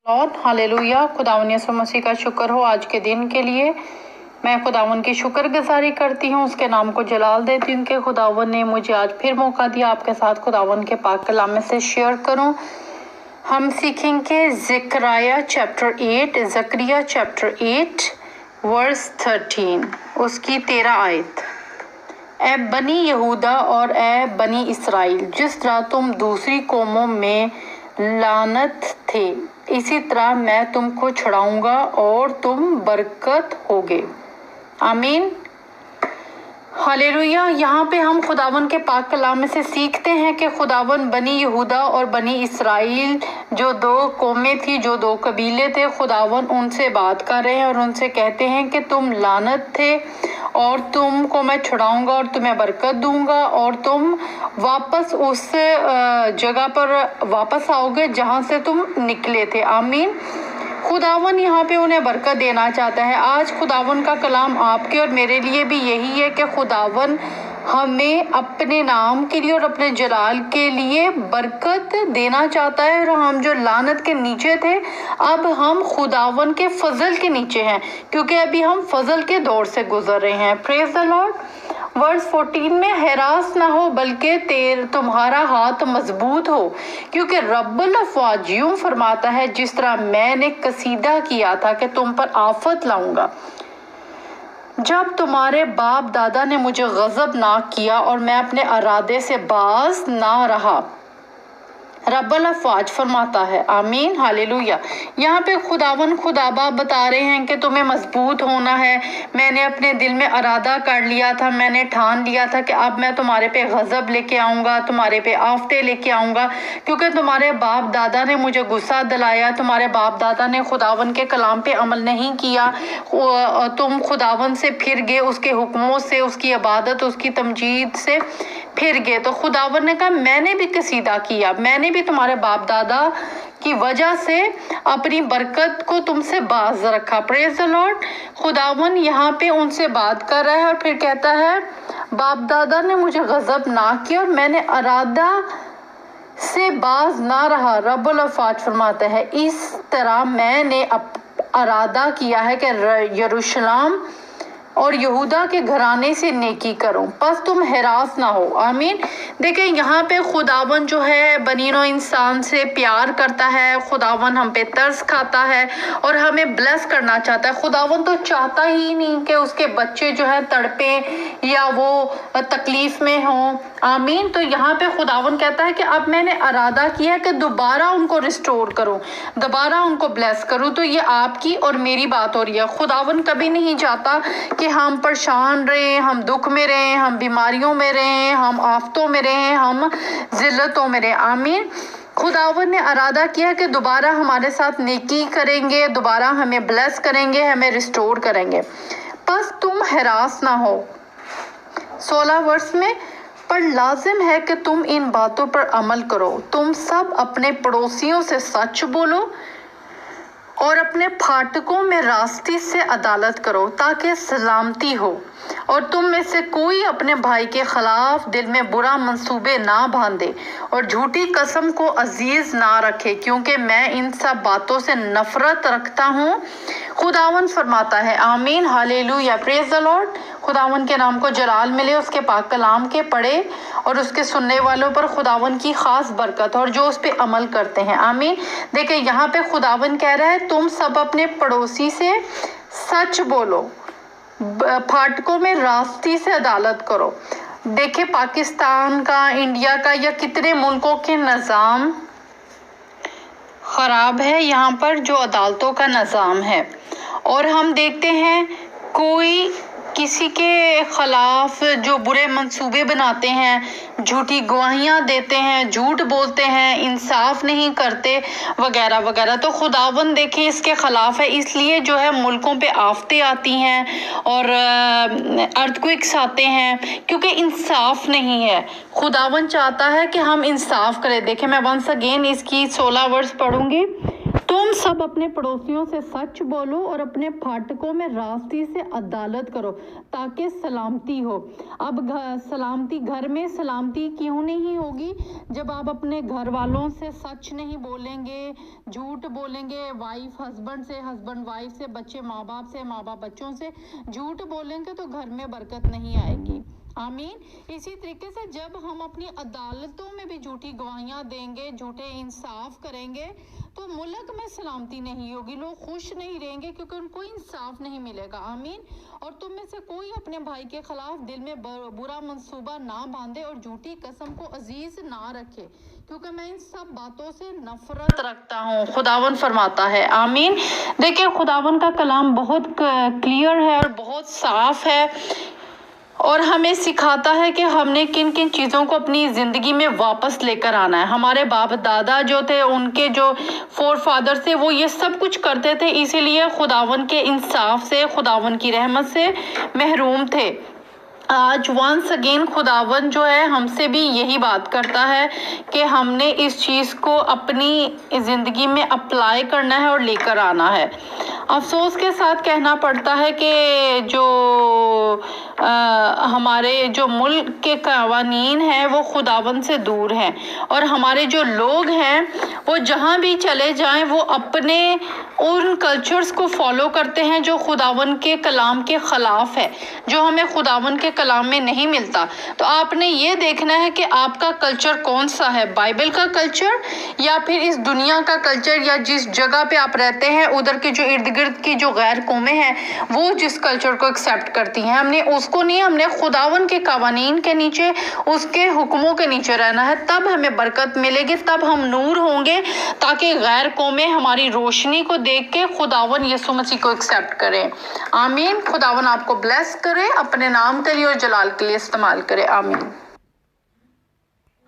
Lord hallelujah. खुदावन यीशु मसीह का शुक्र हो आज के दिन के लिए। मैं खुदावन की शुक्रगुजारी करती हूँ, उसके नाम को जलाल देती हूँ कि खुदावन ने मुझे आज फिर मौका दिया आपके साथ खुदावन के पाक कलाम में से शेयर करूँ। हम सीखेंगे ज़करिया चैप्टर 8 वर्स 13, उसकी 13 आयत। ए बनी यहूदा और ए बनी इसराइल, जिस तरह तुम दूसरी कौमों में लानत थे, इसी तरह मैं तुमको छुड़ाऊंगा और तुम बरकत होगे। आमीन हालेलुया। यहाँ पे हम खुदावन के पाक कलाम में से सीखते हैं कि खुदावन बनी यहूदा और बनी इसराइल, जो दो कौमें थी, जो दो कबीले थे, खुदावन उनसे बात कर रहे हैं और उनसे कहते हैं कि तुम लानत थे और तुमको मैं छुड़ाऊंगा और तुम्हें बरकत दूंगा और तुम वापस उस जगह पर वापस आओगे जहां से तुम निकले थे। आमीन। खुदावन यहाँ पे उन्हें बरकत देना चाहता है। आज खुदावन का कलाम आपके और मेरे लिए भी यही है कि खुदावन हमें अपने नाम के लिए और अपने जलाल के लिए बरकत देना चाहता है। और हम जो लानत के नीचे थे, अब हम खुदावन के फजल के नीचे हैं, क्योंकि अभी हम फजल के दौर से गुजर रहे हैं। Praise the Lord. वर्स 14 में हैरास ना हो, बल्कि तुम्हारा हाथ मजबूत हो, क्योंकि रब्बुल अफ़वाज यूं फरमाता है, जिस तरह मैंने कसीदा किया था कि तुम पर आफत लाऊंगा, जब तुम्हारे बाप दादा ने मुझे गजब ना किया और मैं अपने इरादे से बाज ना रहा। रब्बुल अफ़वाज फरमाता है। आमीन हालेलुया। यहाँ पे खुदाबा बता रहे हैं कि तुम्हें मजबूत होना है। मैंने अपने दिल में इरादा कर लिया था, मैंने ठान लिया था कि अब मैं तुम्हारे पे गजब लेके आऊँगा, तुम्हारे पे आफते लेके आऊँगा, क्योंकि तुम्हारे बाप दादा ने मुझे गुस्सा दिलाया, तुम्हारे बाप दादा ने खुदावन के कलाम पे अमल नहीं किया, तुम खुदावन से फिर गए, उसके हुक्मों से, उसकी इबादत, उसकी तमजीद से फिर गए। तो खुदावन ने कहा मैंने भी कसीदा किया, मैंने भी तुम्हारे बाप दादा की वजह से अपनी बरकत को तुमसे बाज रखा। Praise the Lord. खुदावन यहाँ पे उनसे बात कर रहा है और फिर कहता है बाप दादा ने मुझे गजब ना किया और मैंने इरादा से बाज ना रहा। रब्बुल अफ़वाज फरमाता है, इस तरह मैंने इरादा किया है कि यरूशलेम और यहूदा के घराने से नेकी करूं, बस तुम हैरास ना हो। आमीन। देखिए यहाँ पे खुदावन जो है बनीनो इंसान से प्यार करता है, खुदावन हम पे तरस खाता है और हमें ब्लेस करना चाहता है। खुदावन तो चाहता ही नहीं कि उसके बच्चे जो है तड़पे या वो तकलीफ में हों। आमीन। तो यहाँ पे खुदावन कहता है कि अब मैंने इरादा किया है कि दोबारा उनको रिस्टोर करूं, दोबारा उनको ब्लेस करूं। तो ये आपकी और मेरी बात हो रही है। खुदावन कभी नहीं चाहता कि हम परेशान रहे, हम दुख में रहे, हम बीमारियों में रहे, हम आफतों में रहे, हम जिल्लतों में रहे। आमीन। खुदावन ने इरादा किया कि दोबारा हमारे साथ नेकी करेंगे, दोबारा हमें ब्लेस करेंगे, हमें रिस्टोर करेंगे, बस तुम हैरास ना हो। 16 वर्ष में, पर लाजिम है कि तुम इन बातों पर अमल करो। तुम सब अपने पड़ोसियों से सच बोलो और अपने फाटकों में रास्ते से अदालत करो, ताकि सलामती हो और तुम में से कोई अपने भाई के खिलाफ दिल में बुरा मंसूबे ना बांधे और झूठी कसम को अजीज ना रखे, क्योंकि मैं इन सब बातों से नफरत रखता हूँ। खुदावन फरमाता है। आमीन हालेलुया। Praise the Lord. खुदावन के नाम को जलाल मिले, उसके पाक कलाम के पढ़े और उसके सुनने वालों पर खुदावन की खास बरकत और जो उस पे अमल करते हैं। आमीन। देखिए यहाँ पे खुदावन कह रहा है तुम सब अपने पड़ोसी से सच बोलो, फाटकों में रास्ते से अदालत करो। देखिए पाकिस्तान का, इंडिया का या कितने मुल्कों के निज़ाम ख़राब है यहाँ पर, जो अदालतों का निज़ाम है। और हम देखते हैं कोई किसी के खिलाफ जो बुरे मंसूबे बनाते हैं, झूठी गवाहियाँ देते हैं, झूठ बोलते हैं, इंसाफ नहीं करते वगैरह वगैरह। तो खुदावन देखें इसके खिलाफ है, इसलिए जो है मुल्कों पे आफतें आती हैं और अर्थक्वेक्स आते हैं, क्योंकि इंसाफ नहीं है। खुदावन चाहता है कि हम इंसाफ करें। देखें मैं वंस अगेन इसकी 16 वर्स पढ़ूंगी। तुम सब अपने पड़ोसियों से सच बोलो और अपने फाटकों में रास्ते से अदालत करो ताकि सलामती हो। अब सलामती घर में सलामती क्यों नहीं होगी जब आप अपने घर वालों से सच नहीं बोलेंगे, झूठ बोलेंगे, वाइफ हस्बैंड से, हस्बैंड वाइफ से, बच्चे माँ बाप से, माँ बाप बच्चों से झूठ बोलेंगे तो घर में बरकत नहीं आएगी। आमीन। इसी तरीके से जब हम अपनी अदालतों में भी झूठी गवाहियां देंगे, झूठे इंसाफ करेंगे तो मुल्क में सलामती नहीं होगी, लोग खुश नहीं रहेंगे क्योंकि उनको इंसाफ नहीं मिलेगा। आमीन। और तुम में से कोई अपने भाई के खिलाफ दिल में बुरा मंसूबा ना बांधे और झूठी कसम को अजीज ना रखे क्योंकि मैं इन सब बातों से नफरत रखता हूँ, खुदावन फरमाता है। आमीन। देखिए खुदावन का कलाम बहुत क्लियर है और बहुत साफ है और हमें सिखाता है कि हमने किन किन चीज़ों को अपनी ज़िंदगी में वापस लेकर आना है। हमारे बाप दादा जो थे, उनके जो फोर फादर थे, वो ये सब कुछ करते थे, इसीलिए खुदावन के इंसाफ से, खुदावन की रहमत से महरूम थे। आज वंस अगेन खुदावन जो है हमसे भी यही बात करता है कि हमने इस चीज़ को अपनी ज़िंदगी में अप्लाई करना है और लेकर आना है। अफसोस के साथ कहना पड़ता है कि जो हमारे जो मुल्क के कवानीन हैं वो खुदावन से दूर हैं और हमारे जो लोग हैं वो जहाँ भी चले जाएं वो अपने उन कल्चर्स को फॉलो करते हैं जो खुदावन के कलाम के ख़िलाफ़ है, जो हमें खुदावन के कलाम में नहीं मिलता। तो आपने ये देखना है कि आपका कल्चर कौन सा है, बाइबल का कल्चर या फिर इस दुनिया का कल्चर, या जिस जगह पे आप रहते हैं उधर के जो इर्द गिर्द की जो गैर कौमें हैं वो जिस कल्चर को एक्सेप्ट करती हैं, हमने उसको नहीं, हमने खुदावन के कवानीन के नीचे, उसके हुक्मों के नीचे रहना है। तब हमें बरकत मिलेगी, तब हम नूर होंगे ताकि गैर कौमें हमारी रोशनी को देख के खुदावन यीशु मसीह को एक्सेप्ट करें। आमीन। खुदावन आपको ब्लेस करे, अपने नाम के लिए और जलाल के लिए इस्तेमाल करे। आमीन।